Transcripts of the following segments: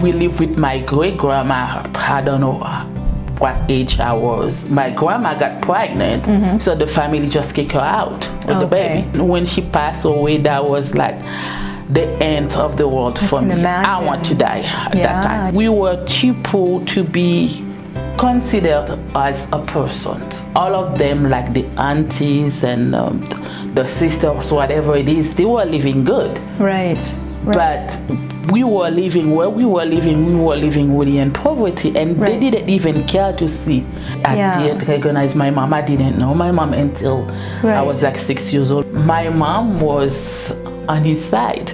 we lived with my great grandma. I don't know what age I was. My grandma got pregnant, so the family just kicked her out with the baby. When she passed away, that was like the end of the world for me. Imagine. I want to die at that time. We were too poor to be considered as a person. All of them, like the aunties and the sisters, whatever it is, they were living good. Right. But we were living where we were living really in poverty, and they didn't even care to see. I didn't recognize my mom. I didn't know my mom until I was like 6 years old. My mom was on his side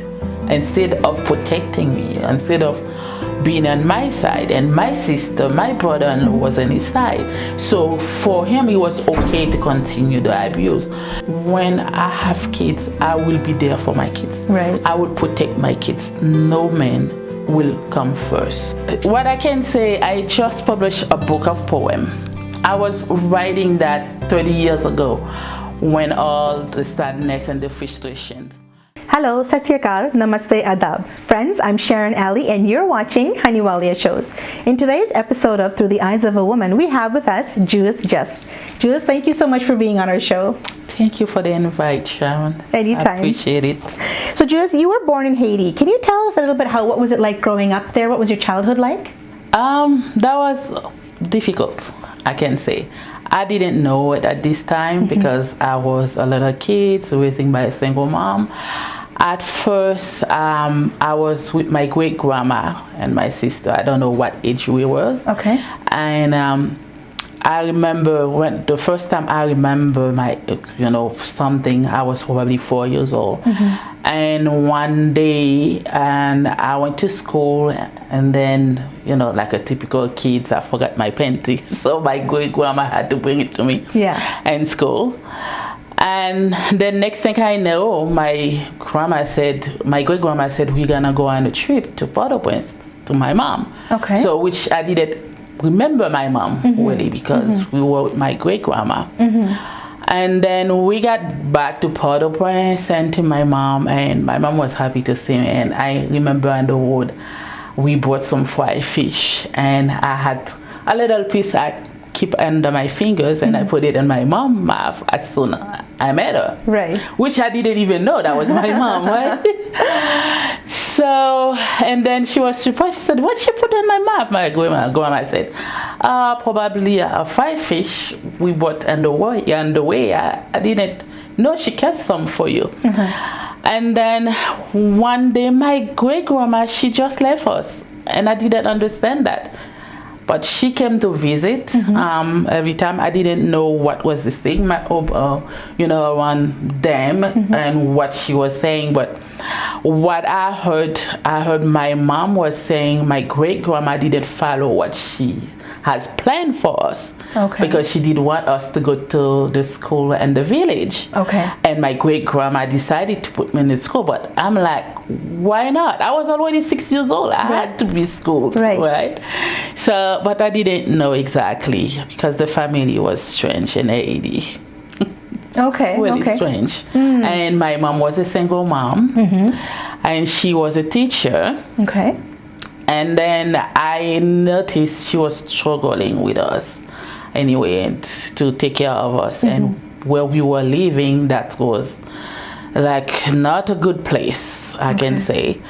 instead of protecting me, instead of being on my side, and my sister, my brother-in-law was on his side. So for him, it was okay to continue the abuse. When I have kids, I will be there for my kids. Right. I will protect my kids. No man will come first. What I can say, I just published a book of poems. I was writing that 30 years ago when all the sadness and the frustration. Hello, Sat Sri Akal, Namaste, Adab. Friends, I'm Sharon Ali and you're watching Hunny Walia Shows. In today's episode of Through the Eyes of a Woman, we have with us Judith Juste. Judith, thank you so much for being on our show. Thank you for the invite, Sharon. Anytime. I appreciate it. So Judith, you were born in Haiti. Can you tell us a little bit what was it like growing up there? What was your childhood like? That was difficult, I can say. I didn't know it at this time because I was a little kid raising by a single mom. At first, I was with my great grandma and my sister. I don't know what age we were. Okay. And I remember when the first time I remember something, I was probably 4 years old. And one day, and I went to school, and then, like a typical kid, I forgot my panties. So my great grandma had to bring it to me in school. And the next thing I know, my great grandma said, we're gonna go on a trip to Port-au-Prince to my mom. Okay. So which I didn't remember my mom really because we were with my great grandma. And then we got back to Port-au-Prince and to my mom, and my mom was happy to see me. And I remember on the road, we bought some fried fish, and I had a little piece I keep under my fingers, and I put it in my mom's mouth as soon as I met her. Right. Which I didn't even know that was my mom, right? So, and then she was surprised. She said, what she put in my mouth? My grandma said, probably a fried fish we bought on the way. I didn't know she kept some for you. And then one day my great grandma, she just left us, and I didn't understand that. But she came to visit every time. I didn't know what was the stigma, around them and what she was saying. But what I heard my mom was saying my great grandma didn't follow what she has planned for us. Okay. Because she did want us to go to the school in the village. Okay. And my great grandma decided to put me in the school, but I'm like, why not? I was already 6 years old. I had to be schooled, right? So, but I didn't know exactly because the family was strange in Haiti. Okay. Really strange. And my mom was a single mom, and she was a teacher. Okay. And then I noticed she was struggling with us anyway to take care of us. And where we were living, that was like not a good place, I can say.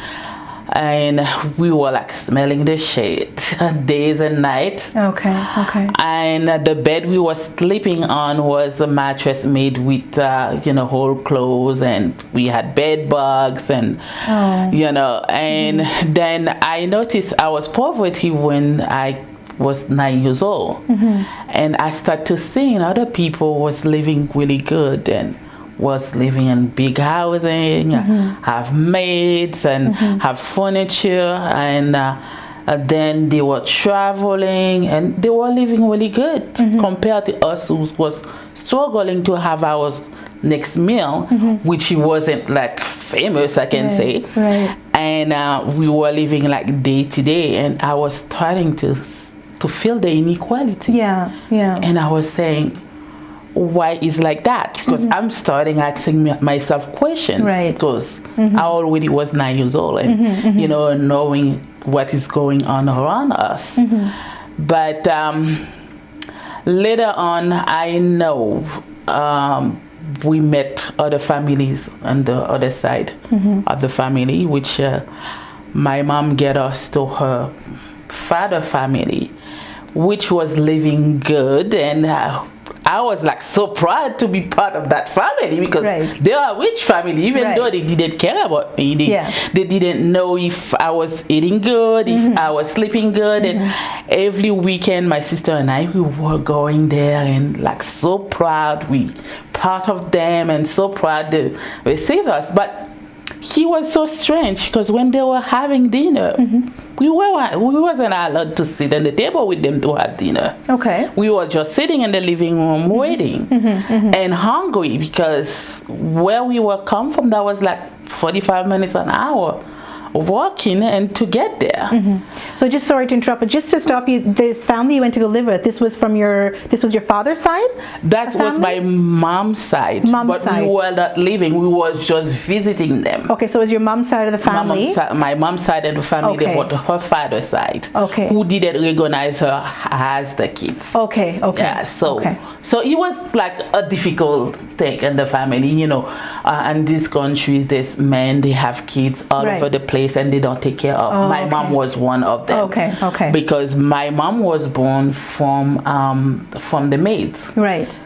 And we were like smelling the shit days and night. Okay. And the bed we were sleeping on was a mattress made with, whole clothes, and we had bed bugs and, and then I noticed I was poverty when I was 9 years old. And I started to see other people was living really good and was living in big housing, have maids and have furniture, and then they were traveling and they were living really good compared to us who was struggling to have our next meal, which wasn't like famous, I can say. And we were living like day to day, and I was starting to feel the inequality. And I was saying, why is like that? Because I'm starting asking myself questions, because I already was 9 years old, and knowing what is going on around us. But later on, I know we met other families on the other side of the family, which my mom get us to her father family, which was living good, and I was like so proud to be part of that family, because they are a rich family, even though they didn't care about me. They didn't know if I was eating good, if I was sleeping good. And every weekend, my sister and I, we were going there and like so proud we part of them, and so proud they received us. But he was so strange, because when they were having dinner, we wasn't allowed to sit at the table with them to have dinner. We were just sitting in the living room waiting and hungry, because where we were come from, that was like 45 minutes an hour walking and to get there. So just sorry to interrupt, but just to stop you, this family you went to go live with, this was your father's side? That was my mom's side. We were not living, we were just visiting them. Okay, so it was your mom's side of the family? My mom's side of the family, but her father's side, who didn't recognize her as the kids. Yeah, so it was like a difficult thing in the family, you know. And these countries, these men, they have kids all over the place, and they don't take care of. My mom was one of them. Because my mom was born from the maids.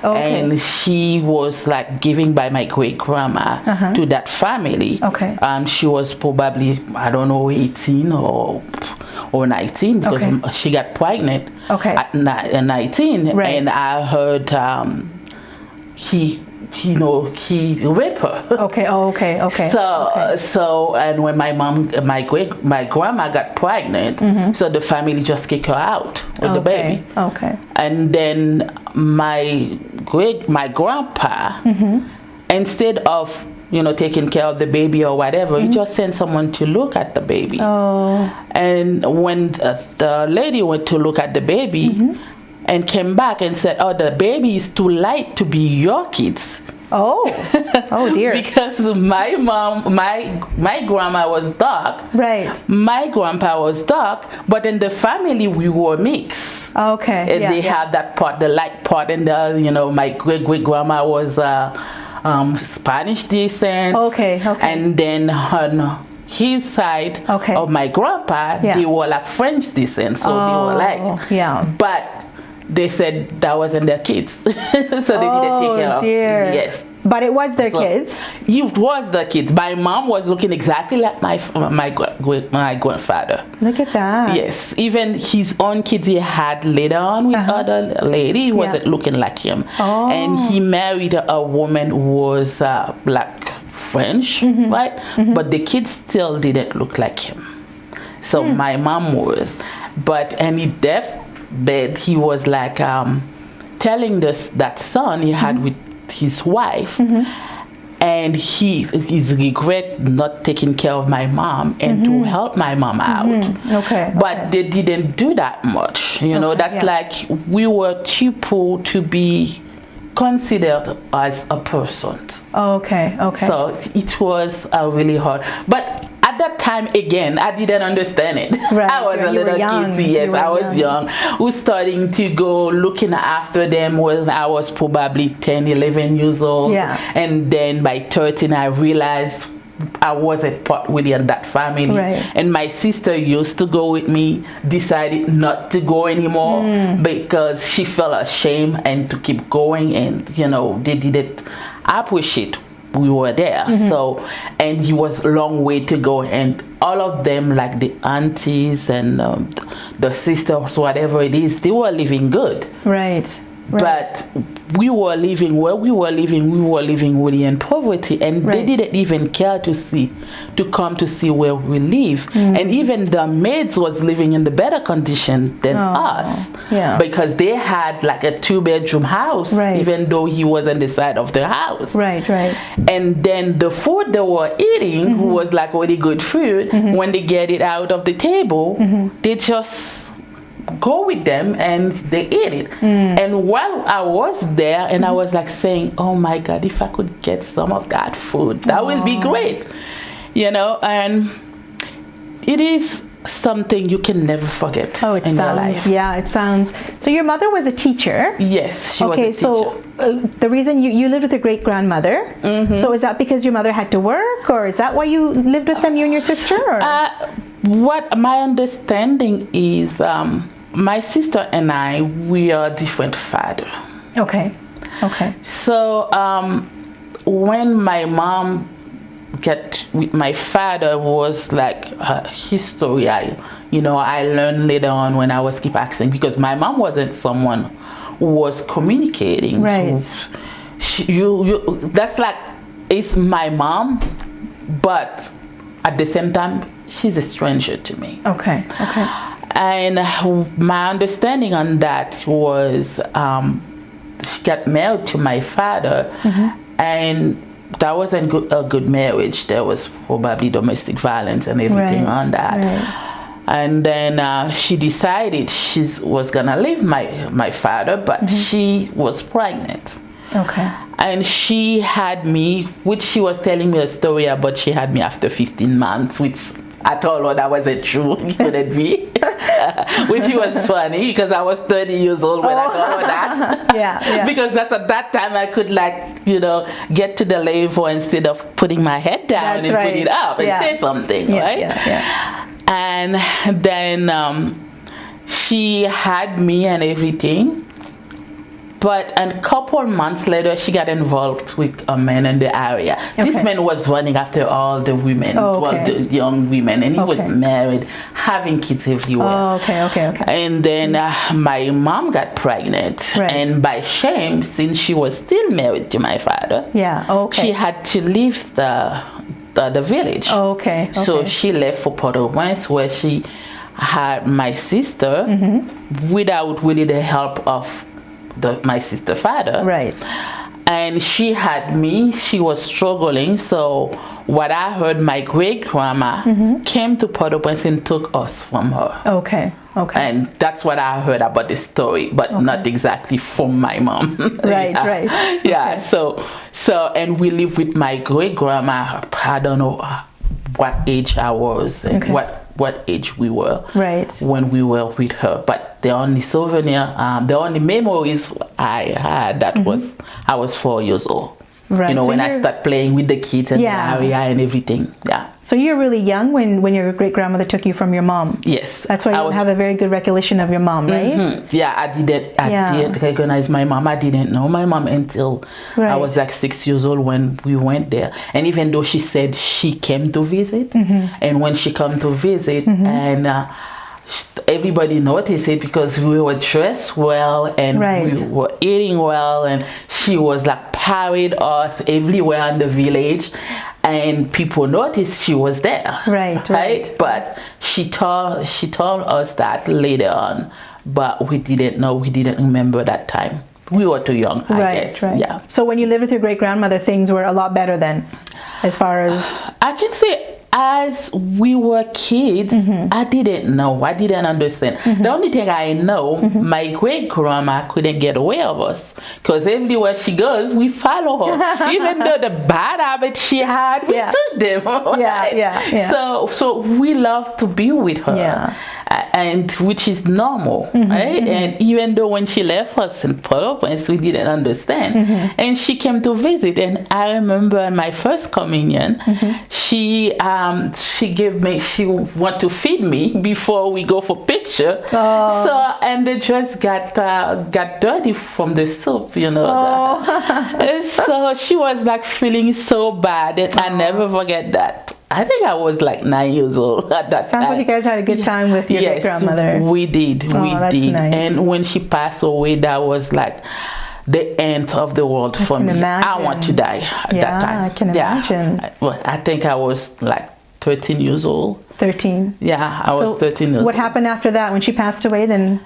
And she was like given by my great grandma to that family. She was probably, I don't know, 18 or 19, because she got pregnant at 19. And I heard he raped her. So and when my grandma got pregnant, so the family just kicked her out with the baby. And then my grandpa, instead of taking care of the baby or whatever, he just sent someone to look at the baby. And when the lady went to look at the baby and came back and said, "Oh, the baby is too light to be your kids." Oh dear. Because my grandma was dark. My grandpa was dark, but in the family we were mixed. And they have that part, the light part, and my great grandma was Spanish descent. And then on his side of my grandpa, they were like French descent, so they were like, but they said that wasn't their kids. So they didn't take care of. Yes. But it was their kids. It was the kids. My mom was looking exactly like my grandfather. Look at that. Yes. Even his own kids he had later on with other lady, he wasn't looking like him. And he married a woman who was black French, right? But the kids still didn't look like him. So my mom was. But any deathbed, he was like telling that son he had with his wife, and his regret not taking care of my mom and to help my mom out. But they didn't do that much. That's like we were too poor to be considered as a person. So it was really hard. But at that time, again, I didn't understand it. I was a little kid. Yes, I was young. I was starting to go looking after them when I was probably 10, 11 years old. And then by 13, I realized I wasn't part really in that family. And my sister used to go with me, decided not to go anymore because she felt ashamed and to keep going, and they didn't appreciate we were there. So, and it was a long way to go, and all of them, like the aunties and the sisters, whatever it is, they were living good. But we were living where we were living really in poverty, and they didn't even care to come to see where we live. And even the maids was living in the better condition than us, because they had like a 2-bedroom house, even though he was on the side of the house. And then the food they were eating was like really good food. When they get it out of the table, they just go with them and they eat it. And while I was there, and I was like saying, oh my God, if I could get some of that food, that will be great. And it is something you can never forget Oh, it in your sounds, life. yeah, it sounds. So your mother was a teacher? Yes, she was a teacher. So the reason you lived with your great-grandmother, so is that because your mother had to work, or is that why you lived with them, you and your sister? Or? What my understanding is, my sister and I, we are different father. Okay. So when my mom get with my father was like history. I learned later on when I was keep asking, because my mom wasn't someone who was communicating. Right. That's like, it's my mom, but at the same time she's a stranger to me. Okay. And my understanding on that was she got married to my father, and that wasn't a good marriage. There was probably domestic violence and everything on that. Right. And then she decided she was gonna leave my father, but she was pregnant. Okay. And she had me, which she was telling me a story about, she had me after 15 months, which I told her that wasn't true. It couldn't be. Which was funny because I was 30 years old when I told her that. Yeah. Because that's at that time I could get to the level instead of putting my head down and put it up and say something, right? Yeah. And then she had me and everything. But a couple months later, she got involved with a man in the area. Okay. This man was running after all the women, the young women, and he was married, having kids everywhere. Oh, okay. And then my mom got pregnant, and by shame, since she was still married to my father, she had to leave the village. Okay. So she left for Port-au-Prince, where she had my sister, without really the help of my sister's father. Right. And she had me. She was struggling. So what I heard, my great grandma came to Port-au-Prince and took us from her. Okay. And that's what I heard about the story, but not exactly from my mom. Right. Yeah. So and we live with my great grandma. I don't know what age I was and what age we were when we were with her, but the only souvenir, the only memories I had, that was I was 4 years old. Right. When I start playing with the kids in the area and everything. Yeah. So you're really young when your great grandmother took you from your mom. Yes. That's why you have a very good recollection of your mom, right? Yeah, I didn't recognize my mom. I didn't know my mom until I was like 6 years old when we went there. And even though she said she came to visit, and when she come to visit, and everybody noticed it because we were dressed well and we were eating well, and she was like parried us everywhere in the village, and people noticed she was there. Right. But she told us that later on, but we didn't know, we didn't remember that time. We were too young, I guess. Right. Yeah. So when you lived with your great grandmother, things were a lot better then, as far as I can say. As we were kids, I didn't know. I didn't understand. The only thing I know, my great grandma couldn't get away of us, because everywhere she goes, we follow her. Even though the bad habits she had, we took them. So we love to be with her, and which is normal, right? And even though when she left us in Port-au-Prince, we didn't understand, and she came to visit. And I remember in my first communion, she want to feed me before we go for picture. So and the dress got dirty from the soup, so she was like feeling so bad, and I never forget that. I think I was like 9 years old at that time. Sounds like you guys had a good time with your great grandmother. We did. That's nice. And when she passed away, that was like the end of the world for me. Imagine. I want to die at that time. I can imagine. I think I was like 13 years old. 13? Yeah, I was 13 years old. What happened after that? When she passed away, then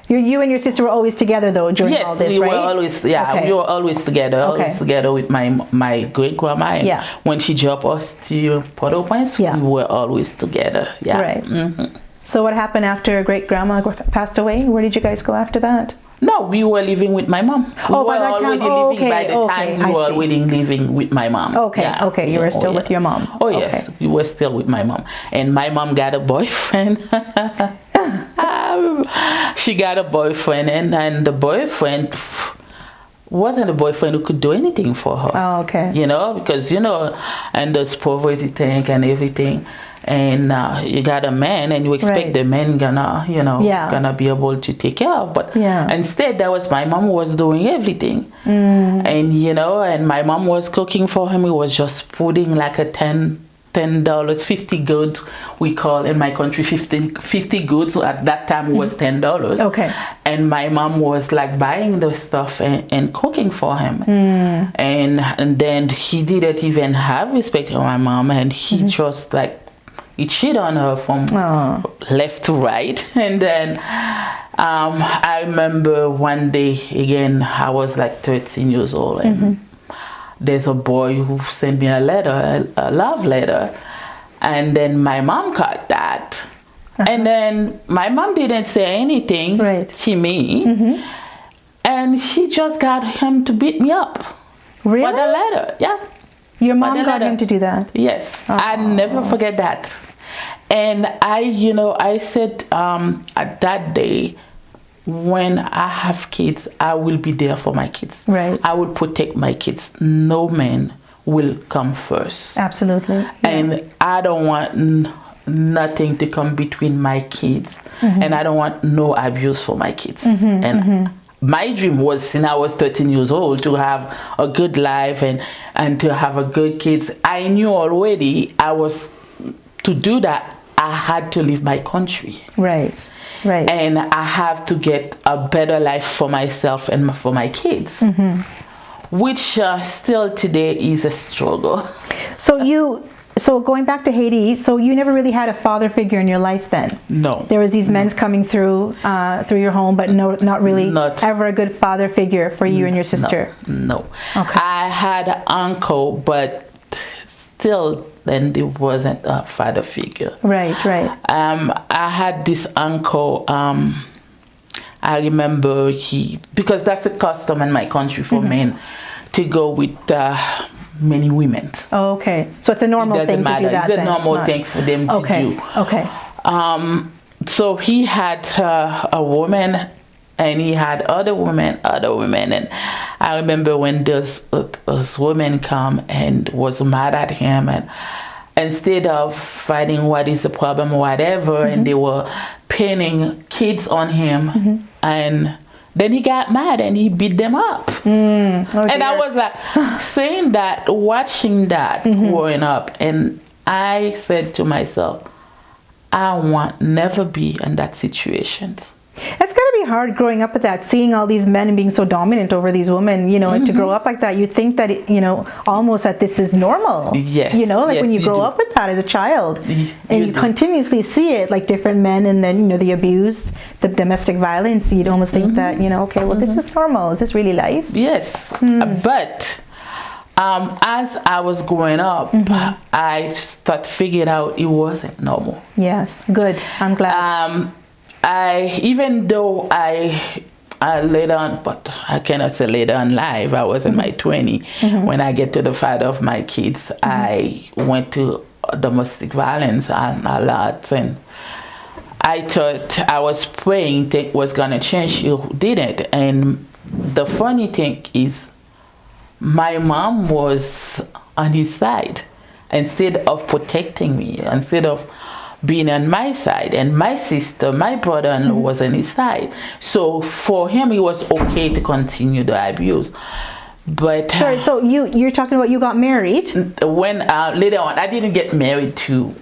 you and your sister were always together though during all this, right? Yes, we were always together. Always together with my great grandma. And when she dropped us to Port-au-Prince, we were always together. Yeah. Right. So what happened after great grandma passed away? Where did you guys go after that? No, we were living with my mom. We Oh, were by that time. already Oh, living by the time I we were see. already living with my mom. Okay, Yeah. okay, you were still with your mom. Oh yes, Okay. we were still with my mom, and my mom got a boyfriend. She got a boyfriend, and the boyfriend wasn't a boyfriend who could do anything for her. Oh, okay. You know, because and there's poverty thing and everything, and you got a man, and you expect Right. the man gonna Yeah. gonna be able to take care of, but Yeah. instead that was my mom was doing everything, and and my mom was cooking for him. He was just putting like a $10, 50 goods, we call in my country 50 goods. So at that time it was $10. Okay. And my mom was like buying the stuff and cooking for him. And then he didn't even have respect for my mom, and he just like he cheated on her from left to right. And then I remember one day again, I was like 13 years old, and there's a boy who sent me a letter, a love letter, and then my mom got that. And then my mom didn't say anything to me, and she just got him to beat me up Really? for the letter. Yeah. Your mom the got letter. him to do that? Yes, I never forget that. And I said at that day, when I have kids, I will be there for my kids. Right. I will protect my kids. No man will come first. Absolutely. And I don't want nothing to come between my kids, and I don't want no abuse for my kids. And my dream was, since I was 13 years old, to have a good life and to have a good kids. I knew already to do that, I had to leave my country. Right. Right. And I have to get a better life for myself and for my kids, which still today is a struggle. So going back to Haiti, so you never really had a father figure in your life then? No. There was these men coming through your home, but not really ever a good father figure for you and your sister? No. Okay. I had an uncle, but still then there wasn't a father figure. Right, right. I had this uncle, I remember because that's a custom in my country for men to go with many women. Oh, okay. So it's a normal thing to do that. It's a normal thing for them to do. Okay. So he had a woman, and he had other women, and I remember when those women come and was mad at him, and instead of fighting what is the problem or whatever, and they were pinning kids on him, and then he got mad and he beat them up. And I was like saying that, watching that growing up, and I said to myself, I want never be in that situation. It's got to be hard growing up with that, seeing all these men and being so dominant over these women, and to grow up like that, you think that, almost that this is normal. Yes. When you grow up with that as a child, and you continuously see it, like different men, and then, the abuse, the domestic violence, you'd almost think that, okay, well, this is normal. Is this really life? Yes. But as I was growing up, I started figuring out it wasn't normal. Yes. Good. I'm glad. Even though I later on, but I cannot say later on life, I was in my 20s. When I get to the father of my kids, I went to domestic violence a lot, and I thought I was praying things was gonna change. It didn't. And the funny thing is, my mom was on his side instead of protecting me, instead of being on my side, and my sister, my brother-in-law was on his side. So for him, it was okay to continue the abuse. But sorry, so you're talking about you got married? When later on, I didn't get married to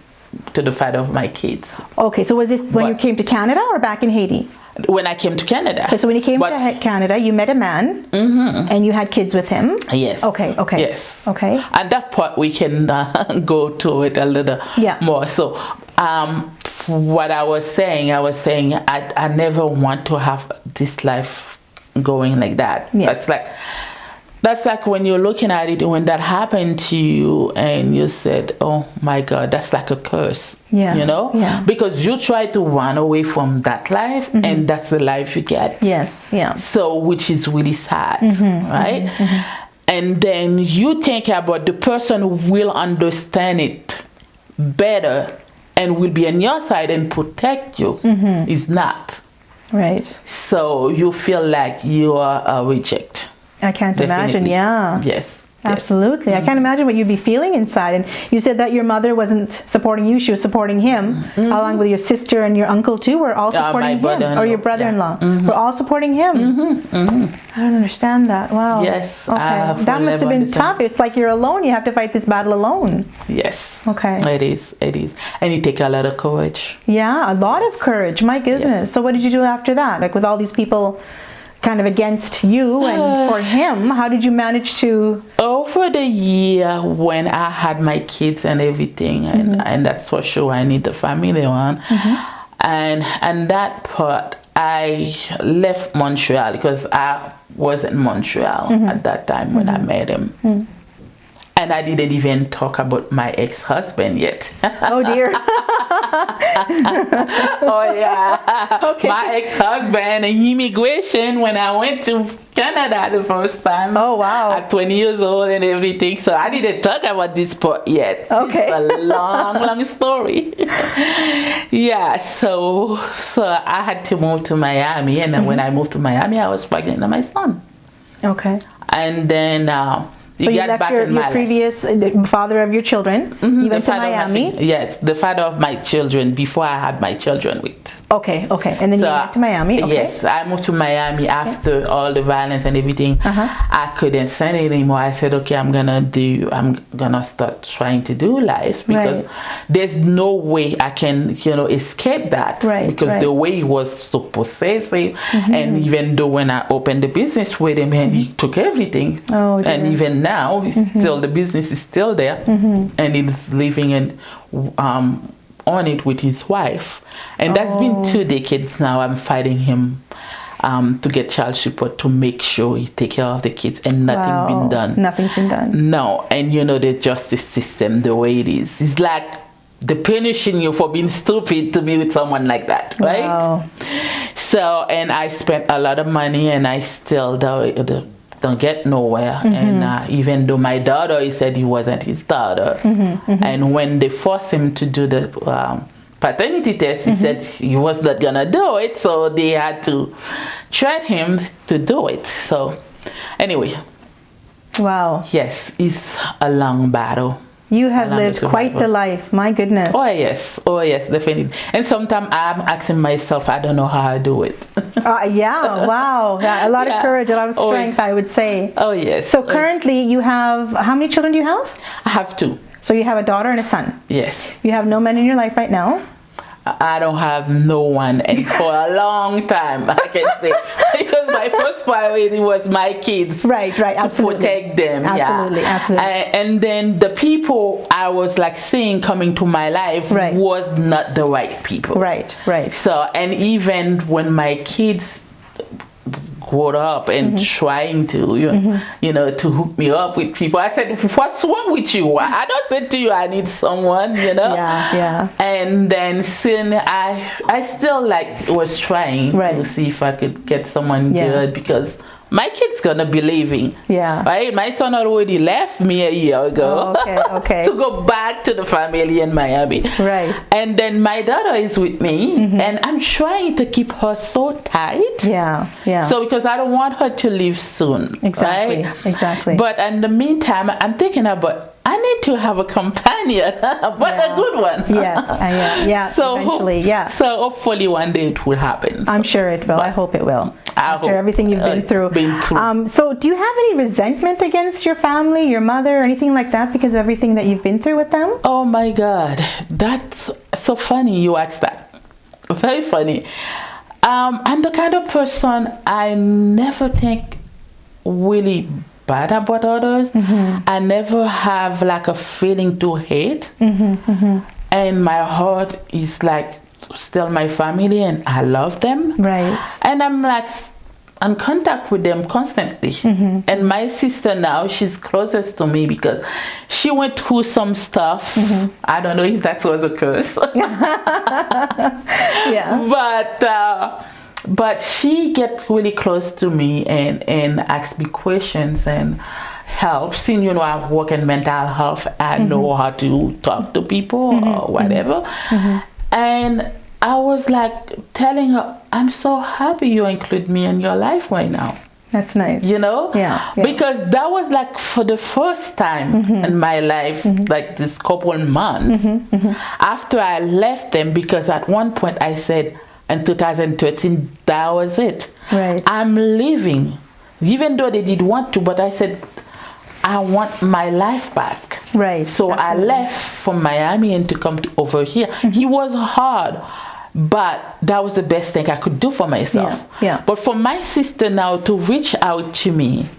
the father of my kids. Okay, so was this when you came to Canada or back in Haiti? When I came to Canada. Okay, so when you came to Canada, you met a man, and you had kids with him? Yes. Okay. Yes. Okay. And that part, we can go to it a little more. So what I was saying, I never want to have this life going like that. Yes. that's like when you're looking at it, when that happened to you and you said, oh my God, that's like a curse. Yeah. You know? Yeah. Because you try to run away from that life, and that's the life you get. Yes. Yeah. So, which is really sad, right? And then you think about the person who will understand it better and will be on your side and protect you is not. Right. So you feel like you are a reject. I can't imagine. Definitely. Yeah. Yes. Absolutely. I can't imagine what you'd be feeling inside. And you said that your mother wasn't supporting you, she was supporting him, along with your sister and your uncle too, were all supporting him. Or your brother-in-law. We're all supporting him. I don't understand that. Wow. Yes. Okay. That must have been tough. It's like you're alone. You have to fight this battle alone. Yes. Okay. It is. It is. And it takes a lot of courage. Yeah, a lot of courage. My goodness. Yes. So what did you do after that? Like with all these people kind of against you and for him, how did you manage to... Over the year when I had my kids and everything, and that's for sure I need the family one, and that part, I left Montreal because I was in Montreal at that time when I met him. And I didn't even talk about my ex-husband yet. Oh dear. Oh yeah. Okay. My ex-husband and immigration when I went to Canada the first time. Oh wow. At 20 years old and everything. So I didn't talk about this part yet. Okay. It's a long story. Yeah, so I had to move to Miami, and then when I moved to Miami, I was pregnant with my son. Okay. And then so you left your previous father of your children. You went to Miami. Yes, the father of my children before I had my children with. Okay. And then you went to Miami. Okay. Yes, I moved to Miami after all the violence and everything. I couldn't stand it anymore. I said, okay, I'm gonna start trying to do life because there's no way I can, escape that. Right. Because the way he was so possessive, and even though when I opened the business with him, and he took everything. Oh, dear. And even now, still the business is still there, and he's living on it with his wife, and that's been 2 decades now. I'm fighting him to get child support to make sure he take care of the kids, and nothing's been done. Nothing's been done. No, and the justice system, the way it is, it's like they're punishing you for being stupid to be with someone like that, right? Wow. So, and I spent a lot of money, and I still don't get nowhere. And even though my daughter, he said he wasn't his daughter, and when they forced him to do the paternity test, he said he was not gonna do it, so they had to threaten him to do it. So anyway, wow. Yes, it's a long battle. You have lived quite the life. My goodness. Oh yes, definitely. And sometimes I'm asking myself, I don't know how I do it. Yeah, wow. A lot of courage, a lot of strength, I would say. Oh yes. So currently you have, how many children do you have? I have 2. So you have a daughter and a son. Yes. You have no men in your life right now? I don't have no one, and for a long time, I can say, because my first priority was my kids. Right, absolutely. To protect them. Absolutely. And then the people I was like seeing coming to my life was not the right people. Right. So, and even when my kids grown up and trying to, to hook me up with people, I said, what's wrong with you? I don't say to you, I need someone, Yeah. And then soon I still was trying to see if I could get someone good, because my kid's gonna be leaving. Yeah. Right? My son already left me a year ago. Oh, okay. To go back to the family in Miami. Right. And then my daughter is with me, and I'm trying to keep her so tight. Yeah. So because I don't want her to leave soon. Exactly. But in the meantime, I'm thinking about, I need to have a companion, but a good one. Yes. So eventually, So hopefully one day it will happen. I'm sure it will. I hope it will. After everything you've been through. So do you have any resentment against your family, your mother, or anything like that because of everything that you've been through with them? Oh my God, that's so funny you asked that. Very funny. I'm the kind of person I never think really bad about others. I never have like a feeling to hate, and my heart is like still my family, and I love them. Right. And I'm like, in contact with them constantly. And my sister now, she's closest to me because she went through some stuff. I don't know if that was a curse. But she gets really close to me and asks me questions and helps. Since I work in mental health, I know how to talk to people or whatever. And I was like telling her, I'm so happy you include me in your life right now. That's nice. Yeah. Because that was like for the first time in my life, like this couple months after I left them, because at one point I said in 2013, that was it. Right. I'm leaving. Even though they did want to, but I said, I want my life back. Right. So absolutely. I left from Miami and to come over here. It was hard, but that was the best thing I could do for myself. Yeah. But for my sister now to reach out to me,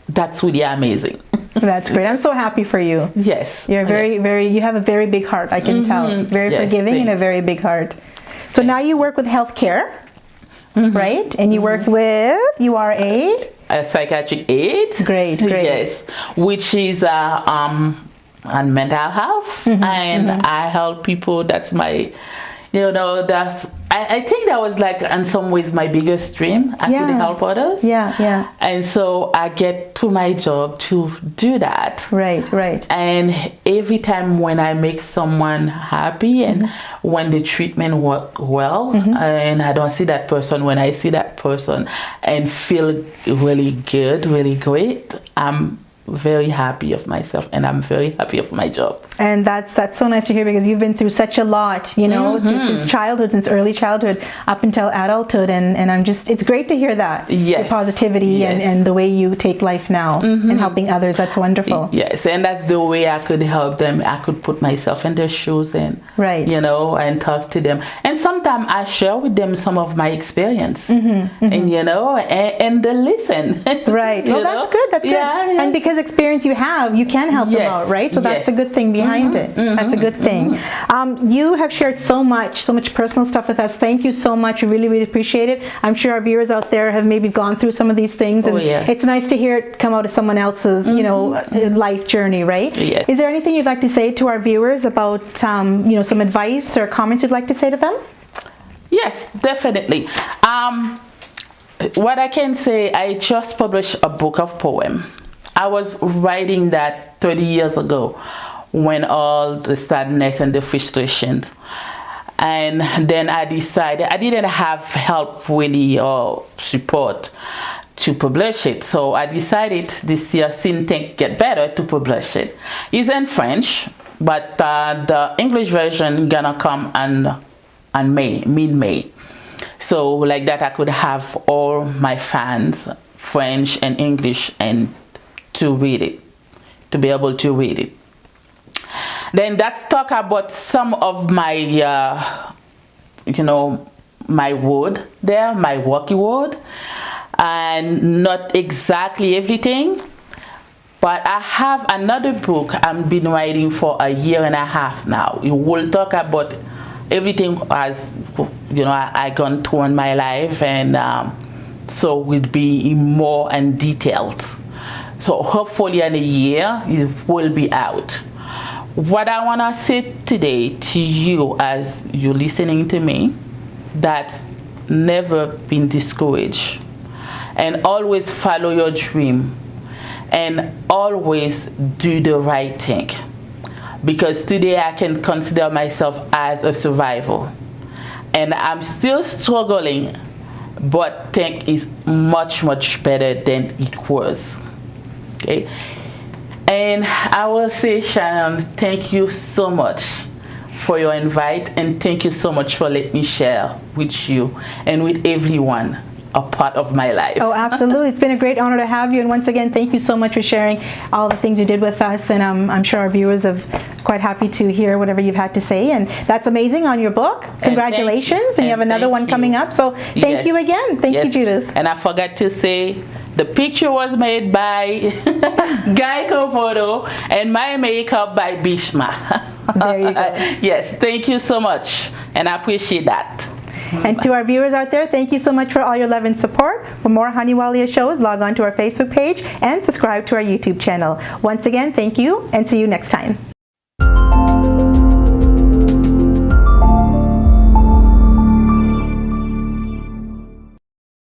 that's really amazing. That's great. I'm so happy for you. Yes. You're you have a very big heart, I can tell. Very forgiving and a very big heart. So now you work with healthcare, right? And you work with, you are a psychiatric aid. Great. Yes, which is on mental health, and I help people. That's my, I think that was like in some ways my biggest dream. I could help others. Yeah. And so I get to my job to do that. Right. And every time when I make someone happy and when the treatment work well, and I don't see that person, when I see that person and feel really good, really great, I'm very happy of myself and I'm very happy of my job. And that's so nice to hear, because you've been through such a lot, since childhood, since early childhood up until adulthood, and I'm just, it's great to hear that. Yes. Your positivity and the way you take life now and helping others. That's wonderful. Yes, and that's the way I could help them. I could put myself in their shoes and and talk to them. And sometimes I share with them some of my experience, and and they listen. Right. Well, that's good. That's good. Yes. And because experience you have, you can help them out, right? So that's the good thing behind it. That's a good thing. You have shared so much personal stuff with us. Thank you so much. We really appreciate it. I'm sure our viewers out there have maybe gone through some of these things, and it's nice to hear it come out of someone else's life journey, right? Yes. Is there anything you'd like to say to our viewers about some advice or comments you'd like to say to them? Yes, definitely. What I can say, I just published a book of poem. I was writing that 30 years ago, when all the sadness and the frustrations, and then I decided I didn't have help really or support to publish it, so I decided this year, since things get better, to publish it. It's in French, but the English version gonna come on mid-May, so like that I could have all my fans, French and English, and to read it, to be able to read it. Then let's talk about some of my, my word there, my worky word, and not exactly everything, but I have another book I've been writing for a year and a half now. It will talk about everything as, I gone through in my life, and so will be more and detailed. So hopefully in a year it will be out. What I want to say today to you, as you're listening to me, that's never been discouraged, and always follow your dream, and always do the right thing, because today I can consider myself as a survivor, and I'm still struggling, but think is much better than it was. Okay, and I will say, Shannon, thank you so much for your invite, and thank you so much for letting me share with you and with everyone a part of my life. Oh, absolutely. It's been a great honor to have you, and once again, thank you so much for sharing all the things you did with us, and I'm sure our viewers are quite happy to hear whatever you've had to say, and that's amazing on your book. Congratulations, and you have another one coming up, so thank you again. Thank you, Judith. And I forgot to say, the picture was made by Guy Kofodo, and my makeup by Bishma. There you go. Yes, thank you so much, and I appreciate that. And to our viewers out there, thank you so much for all your love and support. For more Hunny Walia shows, log on to our Facebook page and subscribe to our YouTube channel. Once again, thank you and see you next time.